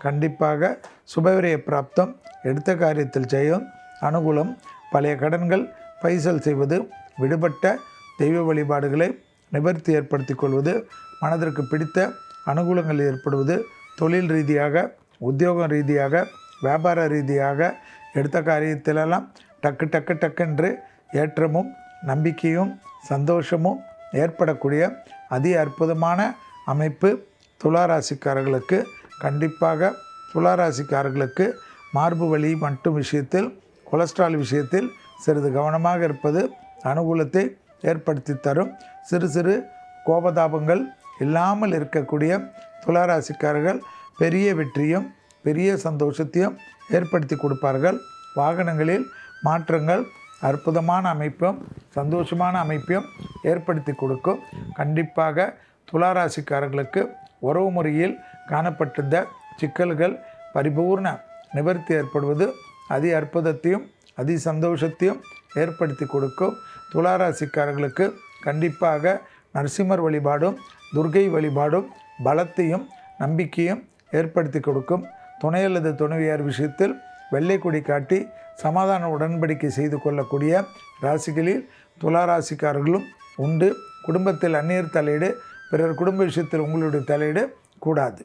கண்டிப்பாக சுபவிரய பிராப்தம், எடுத்த காரியத்தில் ஜெயம், அனுகூலம், பழைய கடன்கள் பைசல் செய்வது, விடுபட்ட தெய்வ வழிபாடுகளை நிவர்த்தி ஏற்படுத்தி கொள்வது, மனதிற்கு பிடித்த அனுகூலங்கள் ஏற்படுவது, தொழில் ரீதியாக, உத்தியோகம் ரீதியாக, வியாபார ரீதியாக எடுத்த காரியத்திலெல்லாம் டக்கு என்று ஏற்றமும் நம்பிக்கையும் சந்தோஷமும் ஏற்படக்கூடிய அதி அற்புதமான அமைப்பு துளாராசிக்காரர்களுக்கு. கண்டிப்பாக துளாராசிக்காரர்களுக்கு மார்பு வலி மட்டும் விஷயத்தில், கொலஸ்ட்ரால் விஷயத்தில் சிறிது கவனமாக இருப்பது அனுகூலத்தை ஏற்படுத்தி தரும். சிறு சிறு கோபதாபங்கள் இல்லாமல் இருக்கக்கூடிய துளாராசிக்காரர்கள் பெரிய வெற்றியும் பெரிய சந்தோஷத்தையும் ஏற்படுத்தி கொடுப்பார்கள். வாகனங்களில் மாற்றங்கள் அற்புதமான அமைப்பும் சந்தோஷமான அமைப்பையும் ஏற்படுத்தி கொடுக்கும். கண்டிப்பாக துளாராசிக்காரர்களுக்கு உறவு முறையில் காணப்பட்டிருந்த சிக்கல்கள் பரிபூர்ண நிவர்த்தி ஏற்படுவது அதி அற்புதத்தையும் அதி சந்தோஷத்தையும் ஏற்படுத்தி கொடுக்கும். துளாராசிக்காரர்களுக்கு கண்டிப்பாக நரசிம்மர் வழிபாடும் துர்க்கை வழிபாடும் பலத்தையும் நம்பிக்கையும் ஏற்படுத்தி கொடுக்கும். துணை அல்லது துணைவியார் விஷயத்தில் வெள்ளை கொடி காட்டி சமாதான உடன்படிக்கை செய்து கொள்ளக்கூடிய ராசிகளில் துளாராசிக்காரர்களும் உண்டு. குடும்பத்தில் அந்நியர் தலையீடு, பிறர் குடும்ப விஷயத்தில் உங்களுடைய தலையீடு கூடாது.